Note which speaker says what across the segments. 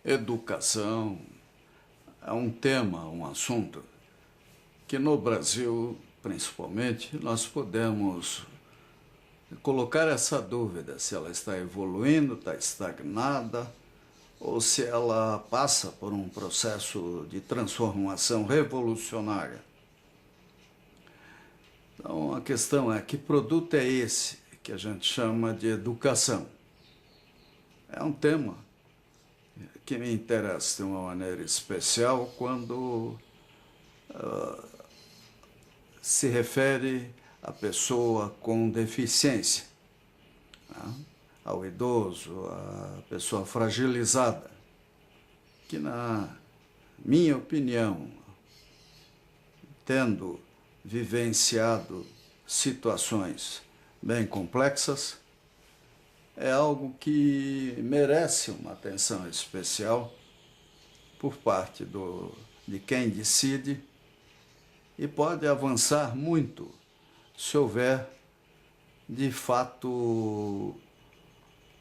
Speaker 1: Educação é um tema, um assunto que no Brasil, principalmente, nós podemos colocar essa dúvida se ela está evoluindo, está estagnada, ou se ela passa por um processo de transformação revolucionária. Então a questão é: que produto é esse que a gente chama de educação? É um tema que me interessa de uma maneira especial quando se refere à pessoa com deficiência, né? Ao idoso, à pessoa fragilizada, que, na minha opinião, tendo vivenciado situações bem complexas, é algo que merece uma atenção especial por parte de quem decide, e pode avançar muito se houver, de fato,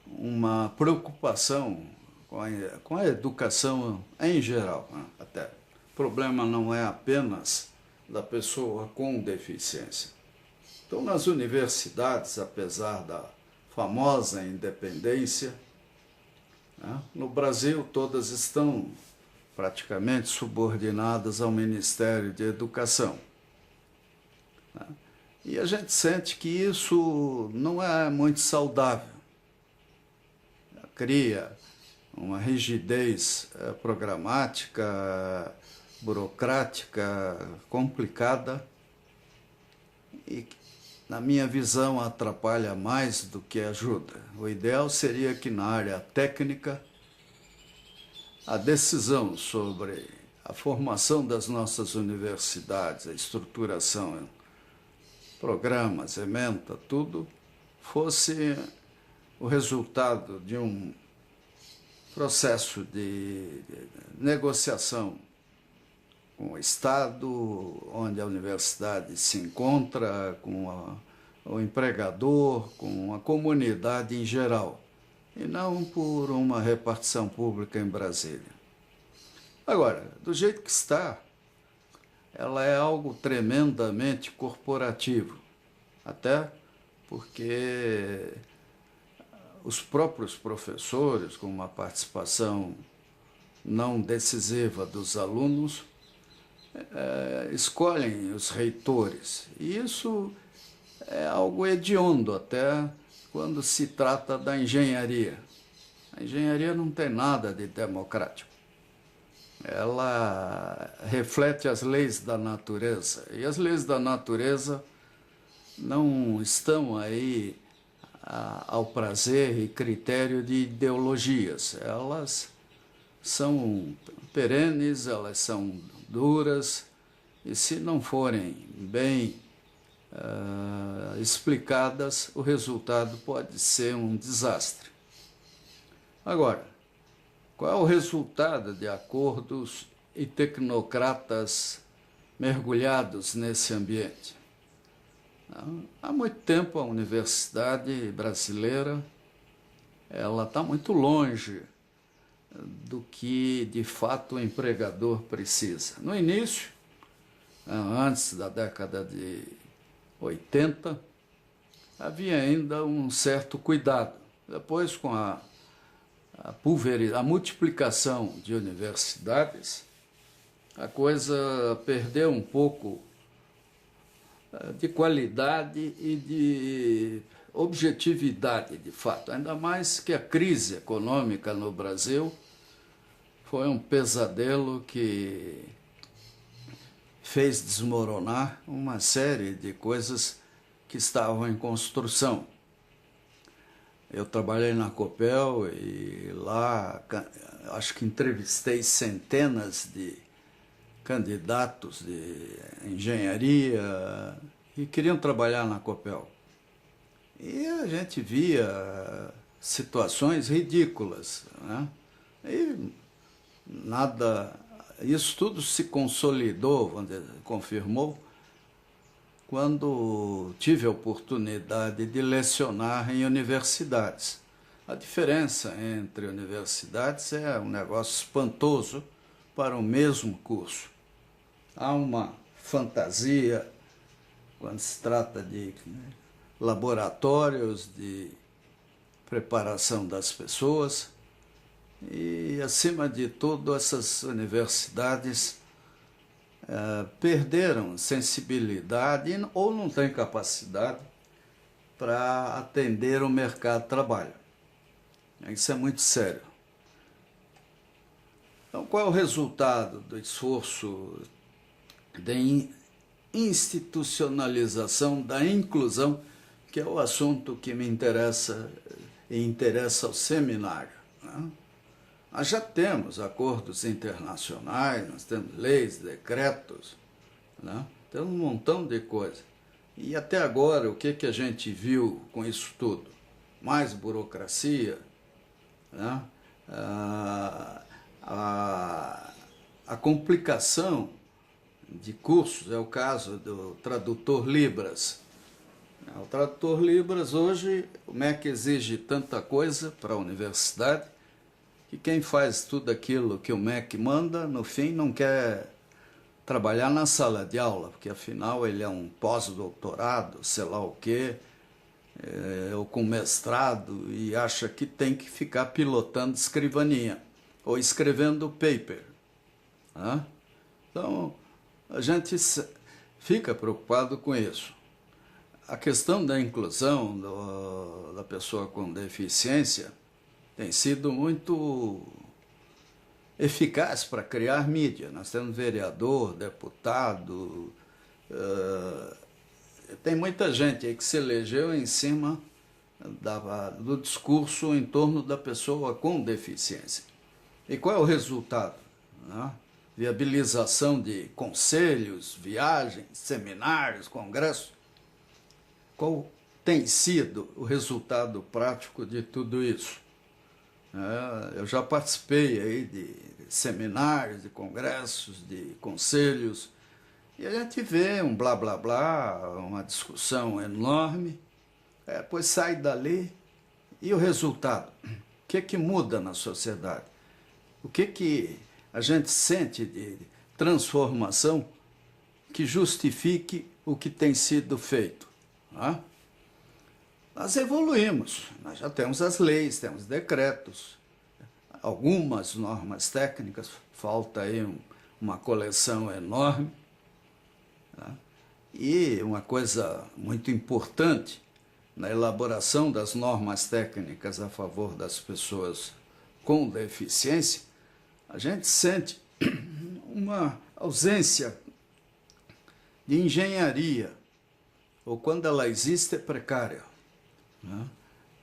Speaker 1: uma preocupação com a educação em geral, né? Até o problema não é apenas da pessoa com deficiência. Então, nas universidades, apesar da famosa independência, né, no Brasil todas estão praticamente subordinadas ao Ministério de Educação, né? E a gente sente que isso não é muito saudável. Cria uma rigidez programática, burocrática, complicada, e, na minha visão, atrapalha mais do que ajuda. O ideal seria que, na área técnica, a decisão sobre a formação das nossas universidades, a estruturação, programas, ementa, tudo, fosse o resultado de um processo de negociação com o Estado, onde a universidade se encontra, com o empregador, com a comunidade em geral, e não por uma repartição pública em Brasília. Agora, do jeito que está, ela é algo tremendamente corporativo, até porque os próprios professores, com uma participação não decisiva dos alunos, escolhem os reitores. E isso é algo hediondo até quando se trata da engenharia. A engenharia não tem nada de democrático. Ela reflete as leis da natureza. E as leis da natureza não estão aí ao prazer e critério de ideologias. Elas são perenes, elas são duras, e se não forem bem explicadas, o resultado pode ser um desastre. Agora, qual é o resultado de acordos e tecnocratas mergulhados nesse ambiente? Há muito tempo a universidade brasileira está muito longe do que de fato o empregador precisa. No início, antes da década de 80, havia ainda um certo cuidado. Depois, com a multiplicação de universidades, a coisa perdeu um pouco de qualidade e de objetividade, de fato. Ainda mais que a crise econômica no Brasil foi um pesadelo que fez desmoronar uma série de coisas que estavam em construção. Eu trabalhei na Copel e lá acho que entrevistei centenas de candidatos de engenharia que queriam trabalhar na Copel. E a gente via situações ridículas, né? E nada, isso tudo se consolidou, confirmou, quando tive a oportunidade de lecionar em universidades. A diferença entre universidades é um negócio espantoso para o mesmo curso. Há uma fantasia quando se trata de laboratórios, de preparação das pessoas e, acima de tudo, essas universidades perderam sensibilidade ou não têm capacidade para atender o mercado de trabalho. Isso é muito sério. Então, qual é o resultado do esforço de institucionalização da inclusão, que é o assunto que me interessa e interessa ao seminário, né? Nós já temos acordos internacionais, nós temos leis, decretos, né? Temos um montão de coisa. E até agora, o que a gente viu com isso tudo? Mais burocracia, né? A complicação de cursos, é o caso do tradutor Libras. O tradutor Libras, hoje, o MEC exige tanta coisa para a universidade, que quem faz tudo aquilo que o MEC manda, no fim, não quer trabalhar na sala de aula, porque afinal ele é um pós-doutorado, sei lá o quê, ou com mestrado, e acha que tem que ficar pilotando escrivaninha, ou escrevendo paper, né? Então, a gente fica preocupado com isso. A questão da inclusão da pessoa com deficiência tem sido muito eficaz para criar mídia. Nós temos vereador, deputado, tem muita gente aí que se elegeu em cima do discurso em torno da pessoa com deficiência. E qual é o resultado, né? Viabilização de conselhos, viagens, seminários, congressos. Qual tem sido o resultado prático de tudo isso? Eu já participei aí de seminários, de congressos, de conselhos, e a gente vê um blá blá blá, uma discussão enorme, depois sai dali, e o resultado? O que muda na sociedade? O que a gente sente de transformação que justifique o que tem sido feito, né? Nós evoluímos, nós já temos as leis, temos decretos, algumas normas técnicas, falta aí uma coleção enorme, né? E uma coisa muito importante na elaboração das normas técnicas a favor das pessoas com deficiência, a gente sente uma ausência de engenharia, ou quando ela existe é precária, né?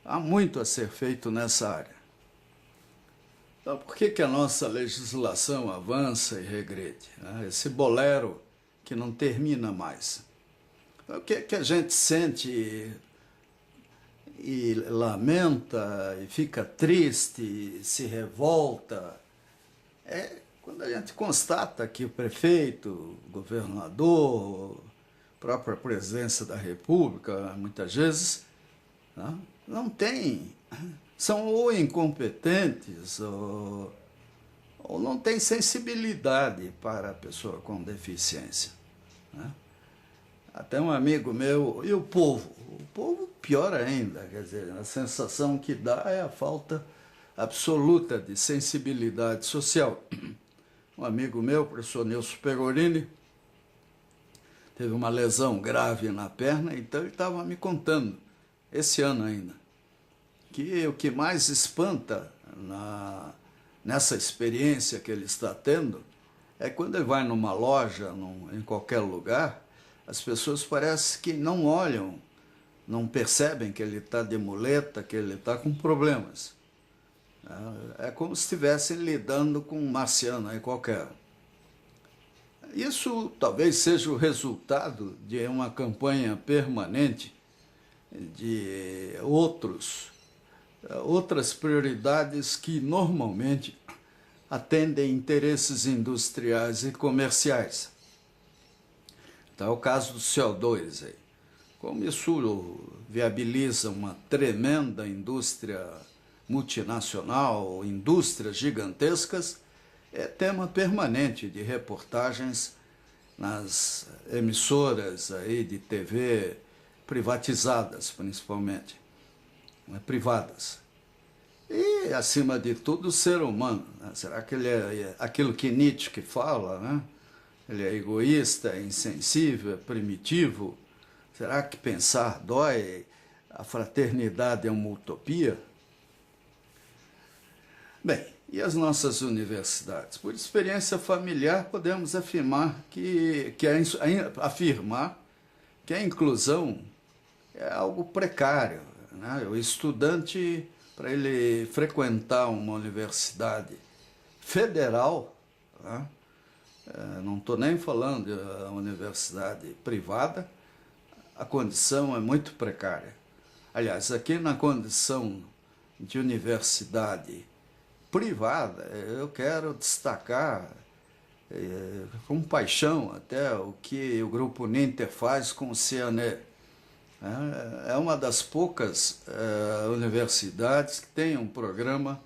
Speaker 1: Há muito a ser feito nessa área. Então, por que a nossa legislação avança e regrede, né? Esse bolero que não termina mais. Então, o que a gente sente e lamenta, e fica triste, e se revolta, quando a gente constata que o prefeito, o governador, a própria presidência da República, muitas vezes, não tem, são ou incompetentes ou não têm sensibilidade para a pessoa com deficiência, né? Até um amigo meu, e o povo? O povo pior ainda, quer dizer, a sensação que dá é a falta absoluta de sensibilidade social. Um amigo meu, o professor Nilson Pegorini, teve uma lesão grave na perna, então ele estava me contando, esse ano ainda, que o que mais espanta nessa experiência que ele está tendo é quando ele vai numa loja, em qualquer lugar, as pessoas parecem que não olham, não percebem que ele está de muleta, que ele está com problemas. É como se estivessem lidando com um marciano aí qualquer. Isso talvez seja o resultado de uma campanha permanente de outras prioridades que normalmente atendem interesses industriais e comerciais. Então, é o caso do CO2 aí. Como isso viabiliza uma tremenda indústria multinacional, indústrias gigantescas, é tema permanente de reportagens nas emissoras aí de TV privatizadas, principalmente, né, privadas. E, acima de tudo, o ser humano. Né? Será que ele é aquilo que Nietzsche que fala, né? Ele é egoísta, é insensível, é primitivo? Será que pensar dói? A fraternidade é uma utopia? Bem, e as nossas universidades? Por experiência familiar, podemos afirmar que a inclusão é algo precário, né? O estudante, para ele frequentar uma universidade federal, né? Não estou nem falando de uma universidade privada, a condição é muito precária. Aliás, aqui na condição de universidade privada, eu quero destacar com paixão até o que o Grupo Ninter faz com o CIANE. É uma das poucas universidades que tem um programa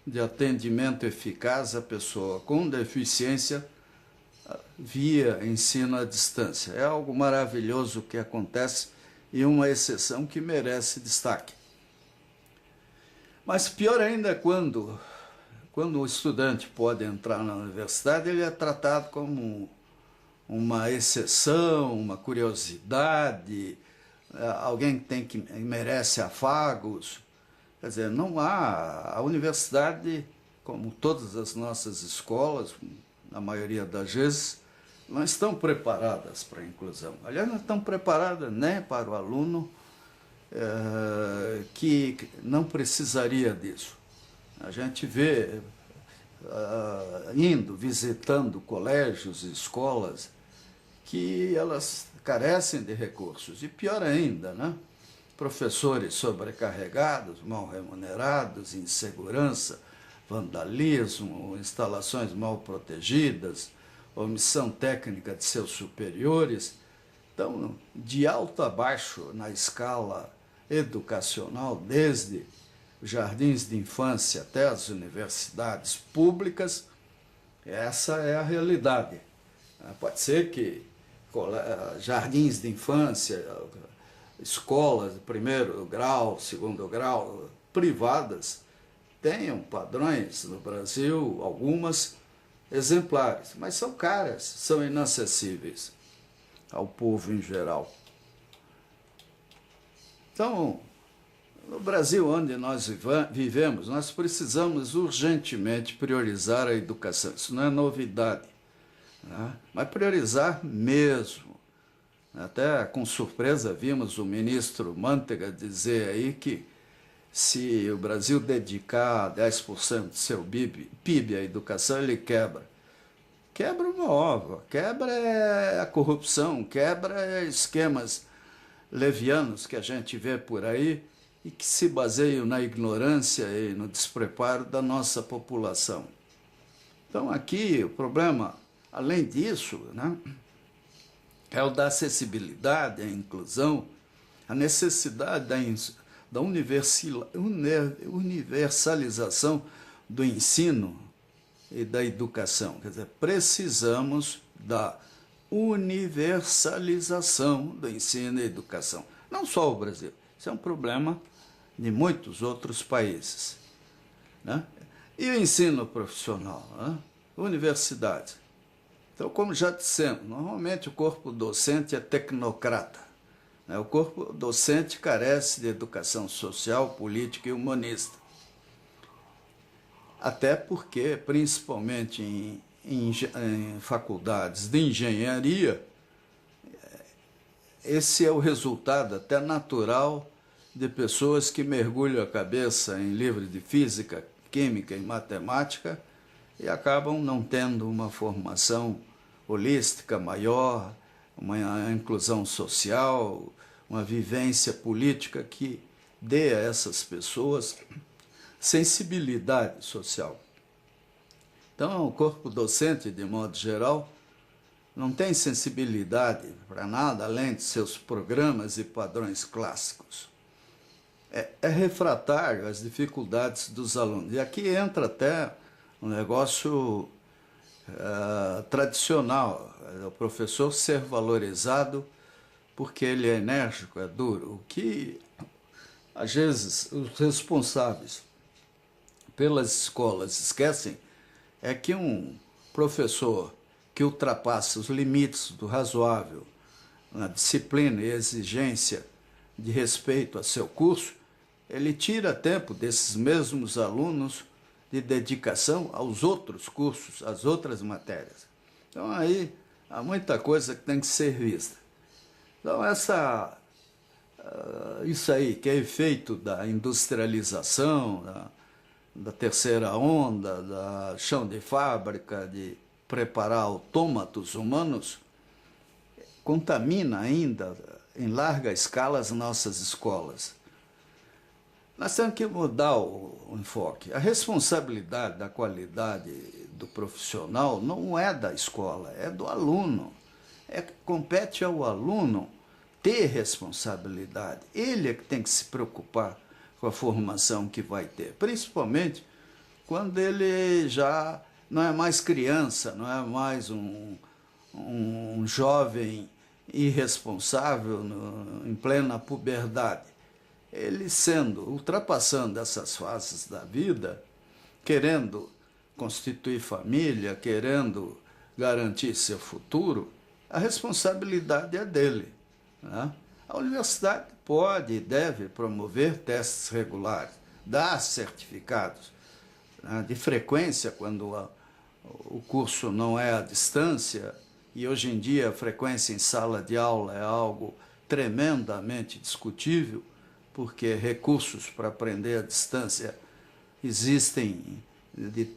Speaker 1: de atendimento eficaz à pessoa com deficiência via ensino à distância. É algo maravilhoso que acontece e uma exceção que merece destaque. Mas pior ainda é quando o estudante pode entrar na universidade, ele é tratado como uma exceção, uma curiosidade, alguém que merece afagos. Quer dizer, não há. A universidade, como todas as nossas escolas, na maioria das vezes, não estão preparadas para a inclusão. Aliás, não estão preparadas nem para o aluno que não precisaria disso. A gente vê visitando colégios e escolas que elas carecem de recursos. E pior ainda, né? Professores sobrecarregados, mal remunerados, insegurança, vandalismo, instalações mal protegidas, omissão técnica de seus superiores. Então, de alto a baixo na escala educacional, desde os jardins de infância até as universidades públicas, essa é a realidade. Pode ser que jardins de infância, escolas de primeiro grau, segundo grau, privadas, tenham padrões no Brasil, algumas exemplares, mas são caras, são inacessíveis ao povo em geral. Então, no Brasil onde nós vivemos, nós precisamos urgentemente priorizar a educação. Isso não é novidade, né? Mas priorizar mesmo. Até com surpresa vimos o ministro Mantega dizer aí que se o Brasil dedicar 10% do seu PIB à educação, ele quebra. Quebra uma ova, quebra a corrupção, quebra esquemas levianos que a gente vê por aí e que se baseiam na ignorância e no despreparo da nossa população. Então aqui o problema, além disso, né, é o da acessibilidade, a inclusão, a necessidade da universalização do ensino e da educação. Quer dizer, precisamos da universalização do ensino e educação. Não só o Brasil, isso é um problema de muitos outros países, né? E o ensino profissional, né? Universidades. Então, como já dissemos, normalmente o corpo docente é tecnocrata, né? O corpo docente carece de educação social, política e humanista. Até porque, principalmente em faculdades de engenharia, esse é o resultado até natural de pessoas que mergulham a cabeça em livros de física, química e matemática e acabam não tendo uma formação holística maior, uma inclusão social, uma vivência política que dê a essas pessoas sensibilidade social. Então, o corpo docente, de modo geral, não tem sensibilidade para nada além de seus programas e padrões clássicos. é refratário às dificuldades dos alunos. E aqui entra até um negócio tradicional, o professor ser valorizado porque ele é enérgico, é duro. O que, às vezes, os responsáveis pelas escolas esquecem é que um professor que ultrapassa os limites do razoável na disciplina e exigência de respeito a seu curso, ele tira tempo desses mesmos alunos de dedicação aos outros cursos, às outras matérias. Então aí há muita coisa que tem que ser vista. Então isso aí que é efeito da industrialização, da terceira onda, da chão de fábrica, de preparar autômatos humanos, contamina ainda em larga escala as nossas escolas. Nós temos que mudar o enfoque. A responsabilidade da qualidade do profissional não é da escola, é do aluno. Compete ao aluno ter responsabilidade. Ele é que tem que se preocupar com a formação que vai ter, principalmente quando ele já não é mais criança, não é mais um jovem irresponsável em plena puberdade. Ele ultrapassando essas fases da vida, querendo constituir família, querendo garantir seu futuro, a responsabilidade é dele, né? A universidade pode e deve promover testes regulares, dar certificados, né, de frequência quando o curso não é à distância, e hoje em dia a frequência em sala de aula é algo tremendamente discutível, porque recursos para aprender à distância existem de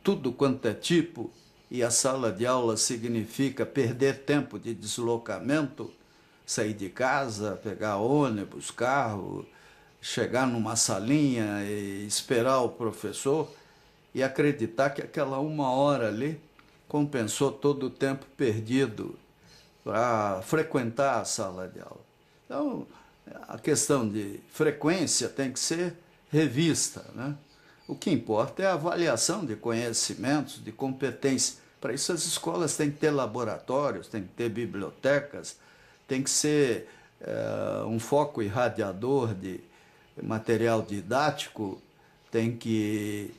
Speaker 1: tudo quanto é tipo, e a sala de aula significa perder tempo de deslocamento, sair de casa, pegar ônibus, carro, chegar numa salinha e esperar o professor e acreditar que aquela 1 hora ali compensou todo o tempo perdido para frequentar a sala de aula. Então, a questão de frequência tem que ser revista, né? O que importa é a avaliação de conhecimentos, de competência. Para isso as escolas têm que ter laboratórios, têm que ter bibliotecas, tem que ser um foco irradiador de material didático, tem que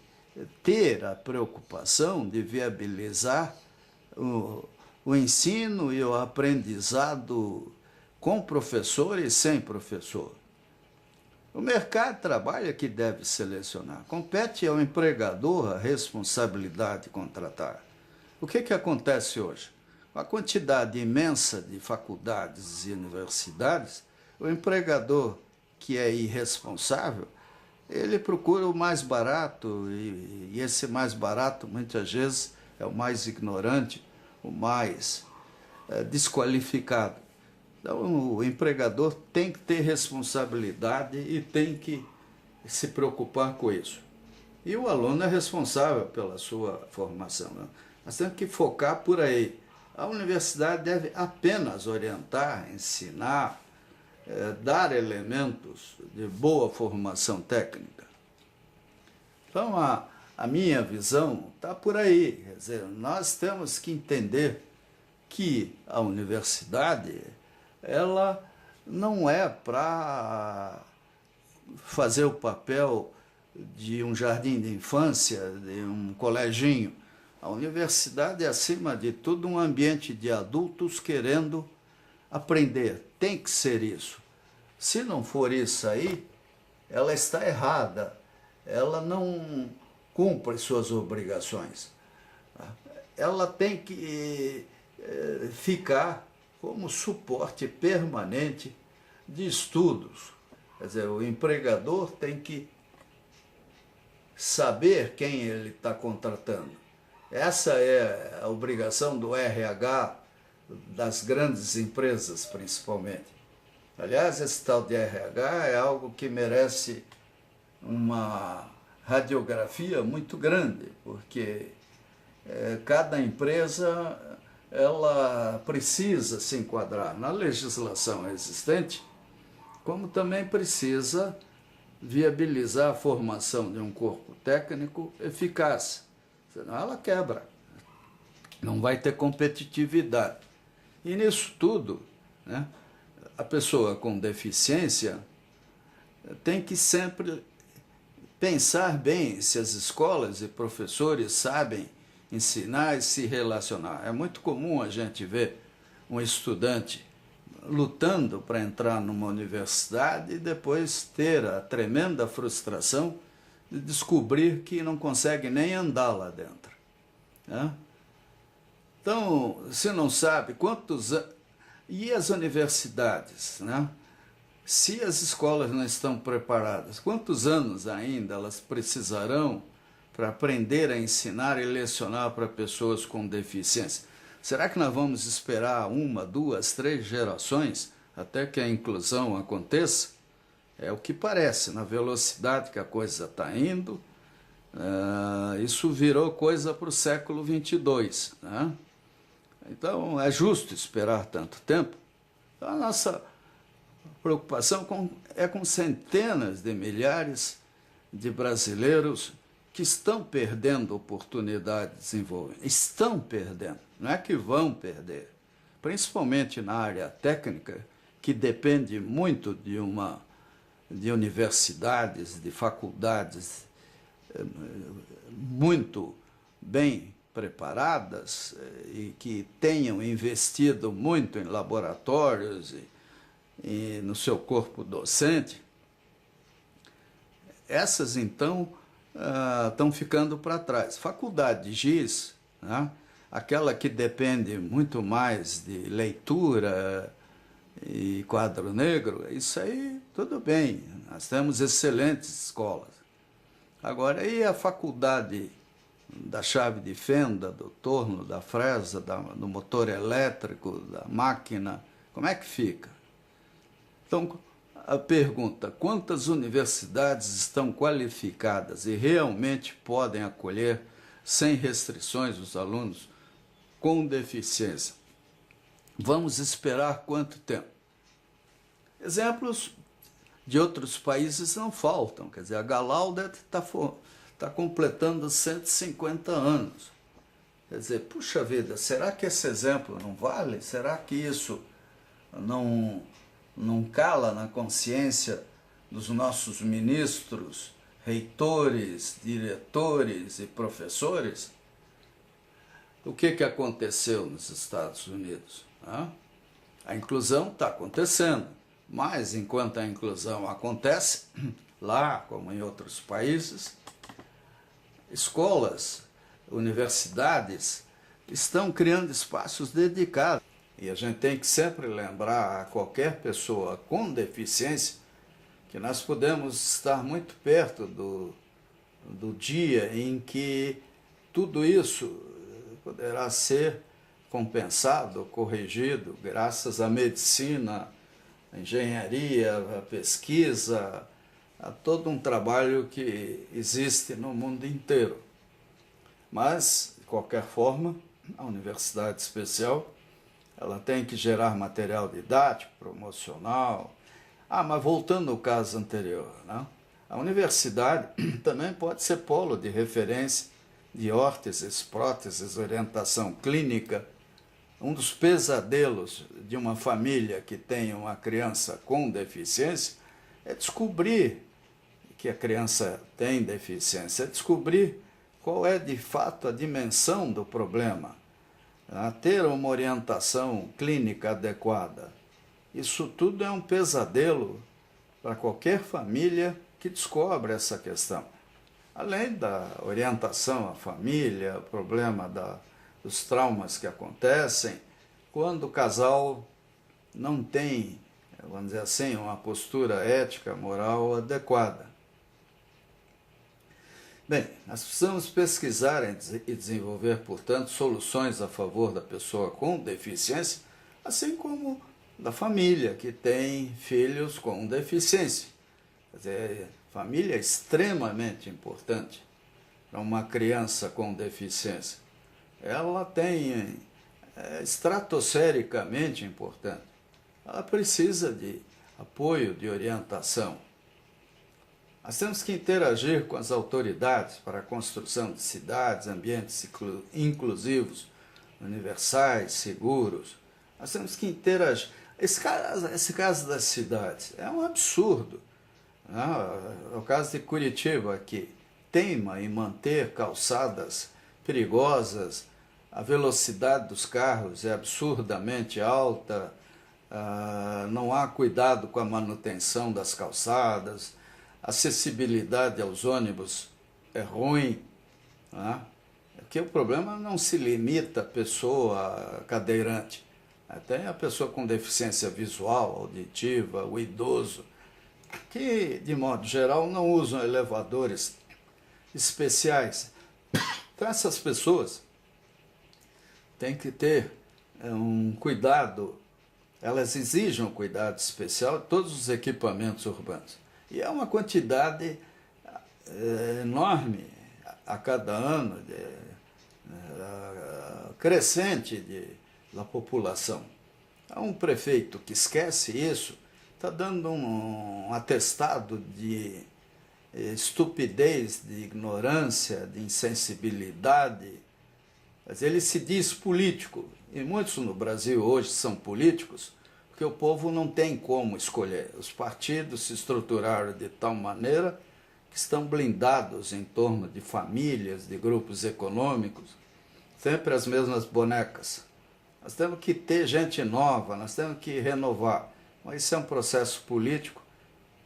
Speaker 1: ter a preocupação de viabilizar o ensino e o aprendizado com professor e sem professor. O mercado de trabalho é que deve selecionar. Compete ao empregador a responsabilidade de contratar. O que acontece hoje? Com a quantidade imensa de faculdades e universidades, o empregador que é irresponsável, ele procura o mais barato, e esse mais barato muitas vezes é o mais ignorante, o mais desqualificado. Então, o empregador tem que ter responsabilidade e tem que se preocupar com isso. E o aluno é responsável pela sua formação, né? Nós temos que focar por aí. A universidade deve apenas orientar, ensinar, dar elementos de boa formação técnica. Então, a minha visão está por aí. Quer dizer, nós temos que entender que a universidade ela não é para fazer o papel de um jardim de infância, de um coleginho. A universidade é, acima de tudo, um ambiente de adultos querendo aprender. Tem que ser isso. Se não for isso aí, ela está errada. Ela não cumpre suas obrigações. Ela tem que ficar como suporte permanente de estudos. Quer dizer, o empregador tem que saber quem ele está contratando. Essa é a obrigação do RH, das grandes empresas principalmente. Aliás, esse tal de RH é algo que merece uma radiografia muito grande, porque cada empresa ela precisa se enquadrar na legislação existente, como também precisa viabilizar a formação de um corpo técnico eficaz, senão ela quebra, não vai ter competitividade. E nisso tudo, né, a pessoa com deficiência tem que sempre pensar bem se as escolas e professores sabem ensinar e se relacionar. É muito comum a gente ver um estudante lutando para entrar numa universidade e depois ter a tremenda frustração de descobrir que não consegue nem andar lá dentro, né? Então, se não sabe quantos... E as universidades, né? Se as escolas não estão preparadas, quantos anos ainda elas precisarão para aprender a ensinar e lecionar para pessoas com deficiência? Será que nós vamos esperar 1, 2, 3 gerações até que a inclusão aconteça? É o que parece, na velocidade que a coisa está indo, isso virou coisa para o século 22, né? Então, é justo esperar tanto tempo? Então, a nossa preocupação é com centenas de milhares de brasileiros que estão perdendo oportunidade de desenvolvimento. Estão perdendo, não é que vão perder. Principalmente na área técnica, que depende muito de universidades, de faculdades muito bem preparadas e que tenham investido muito em laboratórios e no seu corpo docente. Essas, então, estão ficando para trás. Faculdade de giz, né? Aquela que depende muito mais de leitura e quadro negro, isso aí tudo bem, nós temos excelentes escolas. Agora, e a faculdade da chave de fenda, do torno, da fresa, do motor elétrico, da máquina, como é que fica? Então, a pergunta, quantas universidades estão qualificadas e realmente podem acolher sem restrições os alunos com deficiência? Vamos esperar quanto tempo? Exemplos de outros países não faltam. Quer dizer, a Gallaudet está completando 150 anos. Quer dizer, puxa vida, será que esse exemplo não vale? Será que isso não cala na consciência dos nossos ministros, reitores, diretores e professores? O que aconteceu nos Estados Unidos? A inclusão está acontecendo, mas enquanto a inclusão acontece, lá como em outros países, escolas, universidades estão criando espaços dedicados. E a gente tem que sempre lembrar a qualquer pessoa com deficiência que nós podemos estar muito perto do dia em que tudo isso poderá ser compensado, corrigido, graças à medicina, à engenharia, à pesquisa, a todo um trabalho que existe no mundo inteiro. Mas, de qualquer forma, a Universidade Especial ela tem que gerar material didático, promocional. Mas voltando ao caso anterior, né? A universidade também pode ser polo de referência de órteses, próteses, orientação clínica. Um dos pesadelos de uma família que tem uma criança com deficiência é descobrir que a criança tem deficiência, é descobrir qual é de fato a dimensão do problema, ter uma orientação clínica adequada. Isso tudo é um pesadelo para qualquer família que descobre essa questão. Além da orientação à família, o problema dos traumas que acontecem quando o casal não tem, vamos dizer assim, uma postura ética, moral adequada. Bem, nós precisamos pesquisar e desenvolver, portanto, soluções a favor da pessoa com deficiência, assim como da família que tem filhos com deficiência. Quer dizer, família é extremamente importante para uma criança com deficiência. Ela é estratosfericamente importante. Ela precisa de apoio, de orientação. Nós temos que interagir com as autoridades para a construção de cidades, ambientes inclusivos, universais, seguros. Nós temos que interagir. Esse caso das cidades é um absurdo. O caso de Curitiba, que teima em manter calçadas perigosas, a velocidade dos carros é absurdamente alta, não há cuidado com a manutenção das calçadas, a acessibilidade aos ônibus é ruim, porque o problema não se limita à pessoa cadeirante, até a pessoa com deficiência visual, auditiva, o idoso, que de modo geral não usam elevadores especiais. Então essas pessoas têm que ter um cuidado, elas exigem um cuidado especial de todos os equipamentos urbanos. E é uma quantidade enorme a cada ano, crescente da população. Há um prefeito que esquece isso, está dando um atestado de estupidez, de ignorância, de insensibilidade. Mas ele se diz político, e muitos no Brasil hoje são políticos, porque o povo não tem como escolher. Os partidos se estruturaram de tal maneira que estão blindados em torno de famílias, de grupos econômicos, sempre as mesmas bonecas. Nós temos que ter gente nova, nós temos que renovar. Mas isso é um processo político,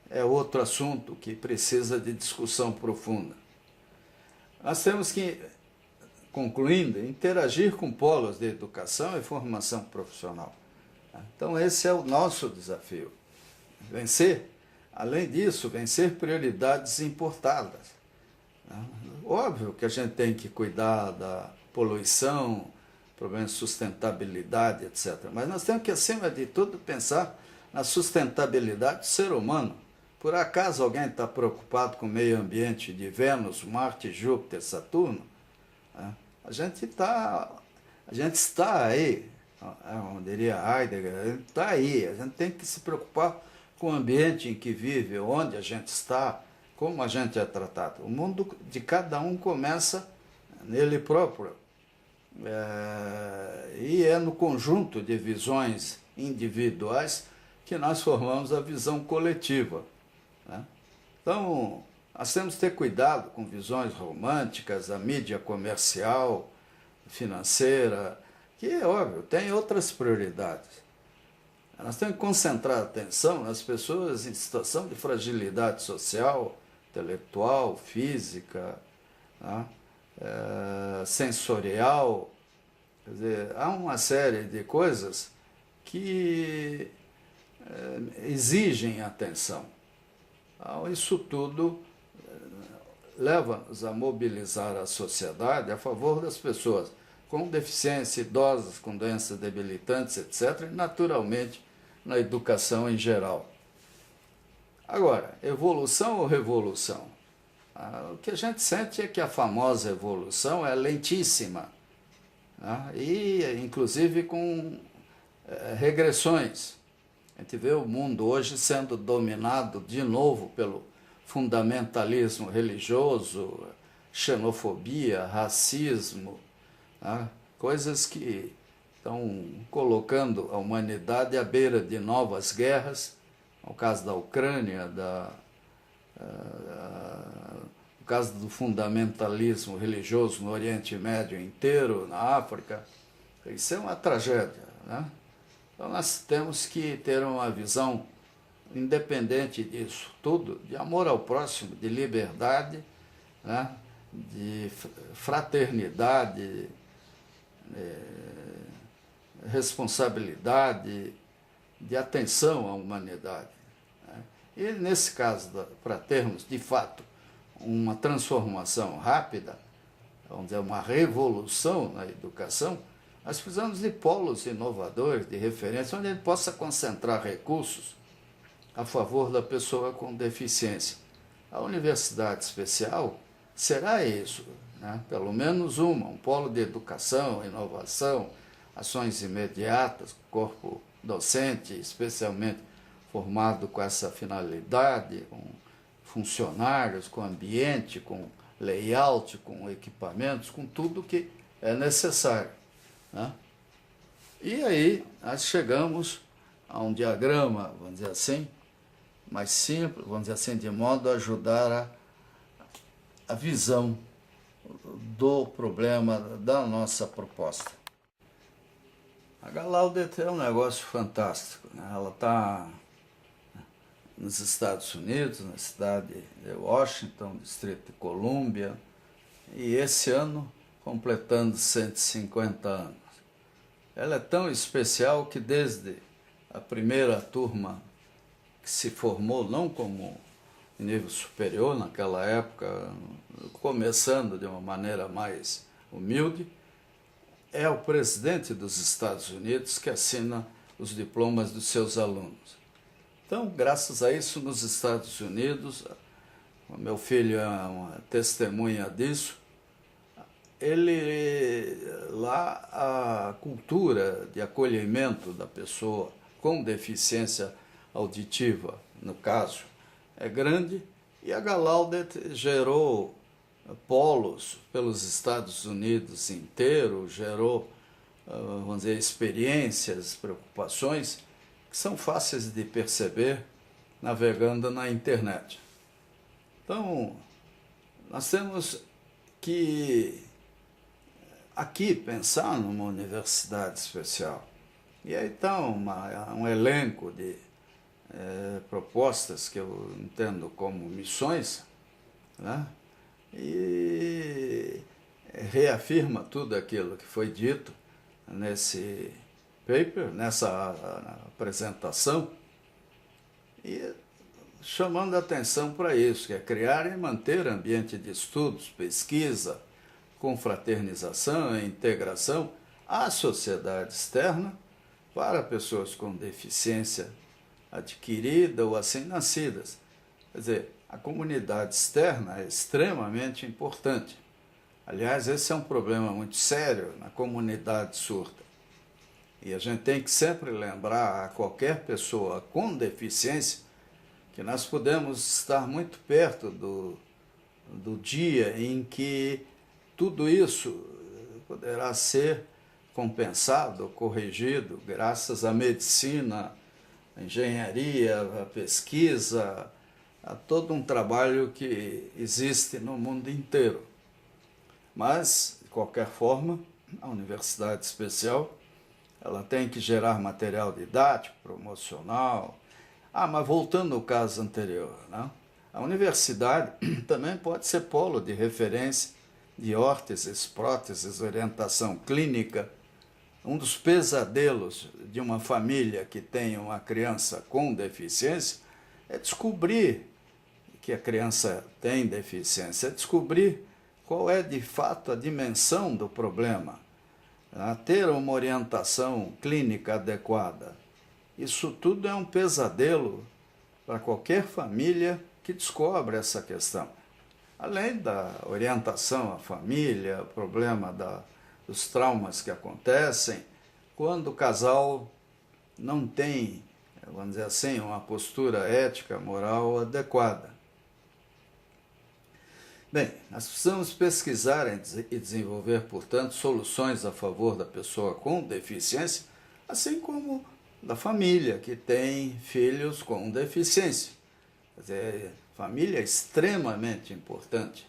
Speaker 1: é outro assunto que precisa de discussão profunda. Nós temos que, concluindo, interagir com polos de educação e formação profissional. Então esse é o nosso desafio. Vencer, além disso, vencer prioridades importadas. Óbvio que a gente tem que cuidar da poluição, problemas de sustentabilidade, etc. Mas nós temos que, acima de tudo, pensar na sustentabilidade do ser humano. Por acaso alguém está preocupado com o meio ambiente de Vênus, Marte, Júpiter, Saturno? A gente está aí, como diria Heidegger, a gente está aí. A gente tem que se preocupar com o ambiente em que vive, onde a gente está, como a gente é tratado. O mundo de cada um começa nele próprio. E é no conjunto de visões individuais que nós formamos a visão coletiva. Então, nós temos que ter cuidado com visões românticas, a mídia comercial, financeira, que é óbvio, tem outras prioridades. Nós temos que concentrar a atenção nas pessoas em situação de fragilidade social, intelectual, física, sensorial. Quer dizer, há uma série de coisas que exigem atenção. Então, isso tudo leva-nos a mobilizar a sociedade a favor das pessoas com deficiência, idosos, com doenças debilitantes, etc., e naturalmente na educação em geral. Agora, evolução ou revolução? O que a gente sente é que a famosa evolução é lentíssima, e inclusive com regressões. A gente vê o mundo hoje sendo dominado de novo pelo fundamentalismo religioso, xenofobia, racismo, coisas que estão colocando a humanidade à beira de novas guerras, no caso da Ucrânia, no caso do fundamentalismo religioso no Oriente Médio inteiro, na África. Isso é uma tragédia, Então nós temos que ter uma visão independente disso tudo, de amor ao próximo, de liberdade, de fraternidade, responsabilidade, de atenção à humanidade. E nesse caso, para termos de fato uma transformação rápida, vamos dizer, uma revolução na educação, nós precisamos de polos inovadores, de referência, onde a gente possa concentrar recursos a favor da pessoa com deficiência. A universidade especial será isso, pelo menos um polo de educação, inovação, ações imediatas, corpo docente, especialmente formado com essa finalidade, com funcionários, com ambiente, com layout, com equipamentos, com tudo que é necessário, né? E aí nós chegamos a um diagrama, vamos dizer assim, mais simples, vamos dizer assim, de modo a ajudar a visão do problema da nossa proposta. A Gallaudet é um negócio fantástico, né? Ela está nos Estados Unidos, na cidade de Washington, Distrito de Colômbia, e esse ano completando 150 anos. Ela é tão especial que desde a primeira turma que se formou, não como nível superior naquela época, começando de uma maneira mais humilde, é o presidente dos Estados Unidos que assina os diplomas dos seus alunos. Então, graças a isso, nos Estados Unidos, o meu filho é uma testemunha disso, lá a cultura de acolhimento da pessoa com deficiência auditiva, no caso, é grande, e a Gallaudet gerou polos pelos Estados Unidos inteiro, gerou, vamos dizer, experiências, preocupações que são fáceis de perceber navegando na internet. Então, nós temos que aqui pensar numa universidade especial. E aí está um elenco de propostas que eu entendo como missões, né? E reafirma tudo aquilo que foi dito nesse paper, nessa apresentação, e chamando a atenção para isso, que é criar e manter ambiente de estudos, pesquisa, confraternização e integração à sociedade externa para pessoas com deficiência adquirida ou assim nascidas. Quer dizer, a comunidade externa é extremamente importante. Aliás, esse é um problema muito sério na comunidade surda. E a gente tem que sempre lembrar a qualquer pessoa com deficiência que nós podemos estar muito perto do dia em que tudo isso poderá ser compensado, corrigido, graças à medicina, à engenharia, à pesquisa, a todo um trabalho que existe no mundo inteiro. Mas, de qualquer forma, a Universidade Especial ela tem que gerar material didático, promocional. Mas voltando ao caso anterior, né? A universidade também pode ser polo de referência de órteses, próteses, orientação clínica. Um dos pesadelos de uma família que tem uma criança com deficiência é descobrir que a criança tem deficiência, é descobrir qual é de fato a dimensão do problema, ter uma orientação clínica adequada. Isso tudo é um pesadelo para qualquer família que descobre essa questão. Além da orientação à família, o problema dos traumas que acontecem quando o casal não tem, vamos dizer assim, uma postura ética, moral adequada. Bem, nós precisamos pesquisar e desenvolver, portanto, soluções a favor da pessoa com deficiência, assim como da família que tem filhos com deficiência. Quer dizer, família é extremamente importante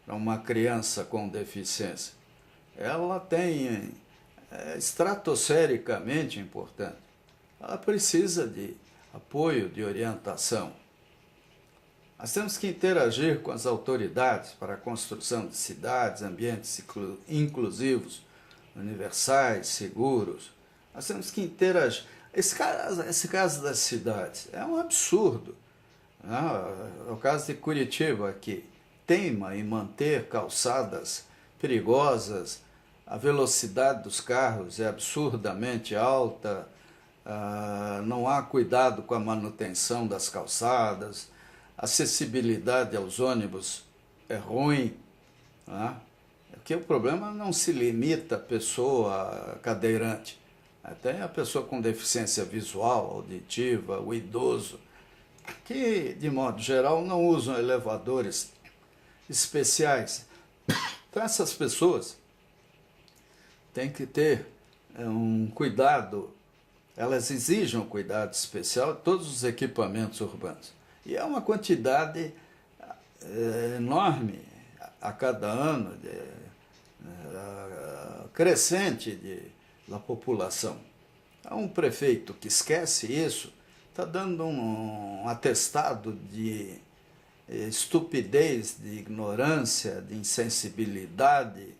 Speaker 1: para uma criança com deficiência. Ela é estratosfericamente importante. Ela precisa de apoio, de orientação. Nós temos que interagir com as autoridades para a construção de cidades, ambientes inclusivos, universais, seguros. Nós temos que interagir. Esse caso das cidades é um absurdo. O caso de Curitiba, que teima em manter calçadas perigosas, a velocidade dos carros é absurdamente alta, não há cuidado com a manutenção das calçadas, a acessibilidade aos ônibus é ruim, porque o problema não se limita à pessoa cadeirante, até a pessoa com deficiência visual, auditiva, o idoso, que, de modo geral, não usam elevadores especiais. Então, essas pessoas têm que ter um cuidado, elas exigem um cuidado especial de todos os equipamentos urbanos. E é uma quantidade enorme a cada ano, crescente da população. Há um prefeito que esquece isso, está dando um atestado de estupidez, de ignorância, de insensibilidade.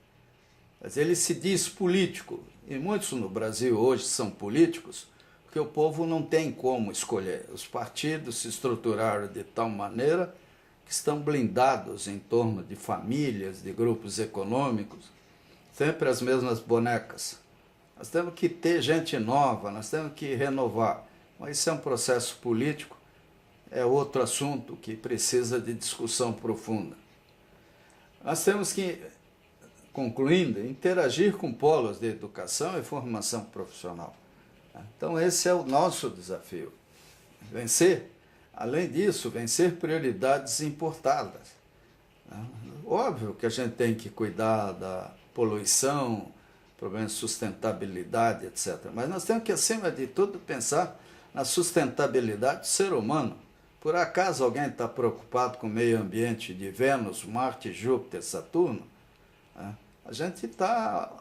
Speaker 1: Mas ele se diz político, e muitos no Brasil hoje são políticos, porque o povo não tem como escolher. Os partidos se estruturaram de tal maneira que estão blindados em torno de famílias, de grupos econômicos, sempre as mesmas bonecas. Nós temos que ter gente nova, nós temos que renovar. Mas isso é um processo político, é outro assunto que precisa de discussão profunda. Nós temos que, concluindo, interagir com polos de educação e formação profissional. Então esse é o nosso desafio. Vencer, além disso, vencer prioridades importadas. Óbvio que a gente tem que cuidar da poluição, problemas de sustentabilidade, etc. Mas nós temos que, acima de tudo, pensar na sustentabilidade do ser humano. Por acaso alguém está preocupado com o meio ambiente de Vênus, Marte, Júpiter, Saturno? A gente está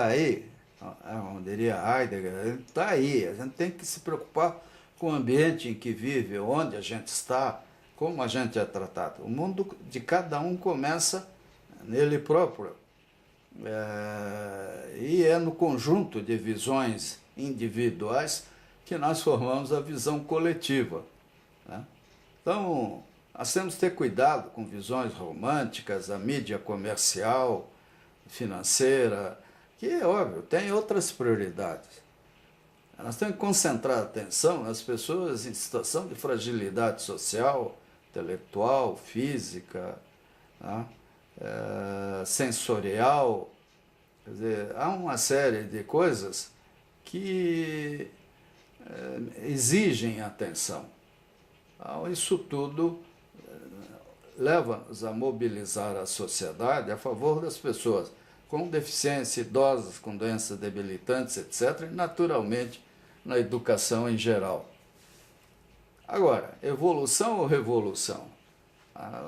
Speaker 1: aí, como diria Heidegger, a gente está aí. A gente tem que se preocupar com o ambiente em que vive, onde a gente está, como a gente é tratado. O mundo de cada um começa nele próprio. E é no conjunto de visões individuais que nós formamos a visão coletiva. Então, nós temos que ter cuidado com visões românticas, a mídia comercial, financeira, que, é óbvio, tem outras prioridades. Nós temos que concentrar a atenção nas pessoas em situação de fragilidade social, intelectual, física, sensorial. Quer dizer, há uma série de coisas que exigem atenção. Então, isso tudo leva-nos a mobilizar a sociedade a favor das pessoas com deficiência, idosas, com doenças debilitantes, etc., e naturalmente na educação em geral. Agora, evolução ou revolução?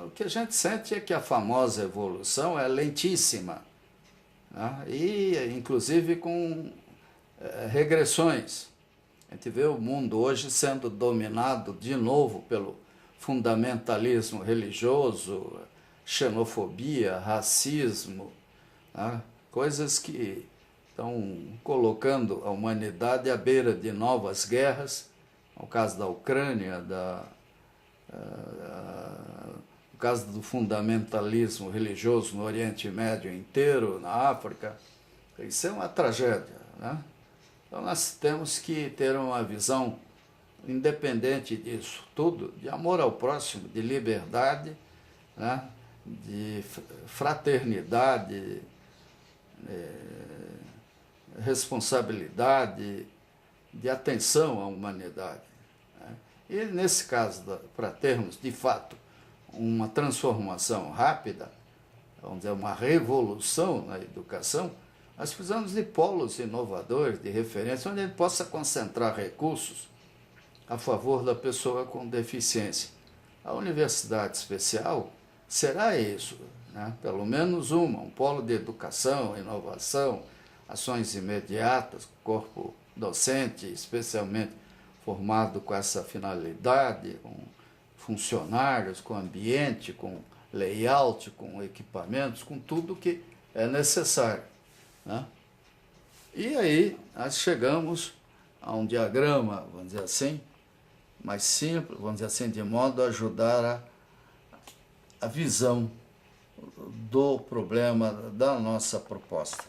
Speaker 1: O que a gente sente é que a famosa evolução é lentíssima, e inclusive com regressões. A gente vê o mundo hoje sendo dominado de novo pelo fundamentalismo religioso, xenofobia, racismo, coisas que estão colocando a humanidade à beira de novas guerras, no caso da Ucrânia, no caso do fundamentalismo religioso no Oriente Médio inteiro, na África. Isso é uma tragédia, Então nós temos que ter uma visão independente disso tudo, de amor ao próximo, de liberdade, de fraternidade, responsabilidade, de atenção à humanidade. E nesse caso, para termos de fato uma transformação rápida, vamos dizer, uma revolução na educação, nós precisamos de polos inovadores, de referência, onde a gente possa concentrar recursos a favor da pessoa com deficiência. A universidade especial será isso, pelo menos um polo de educação, inovação, ações imediatas, corpo docente, especialmente formado com essa finalidade, com funcionários, com ambiente, com layout, com equipamentos, com tudo que é necessário. E aí nós chegamos a um diagrama, vamos dizer assim, mais simples, vamos dizer assim, de modo a ajudar a visão do problema da nossa proposta.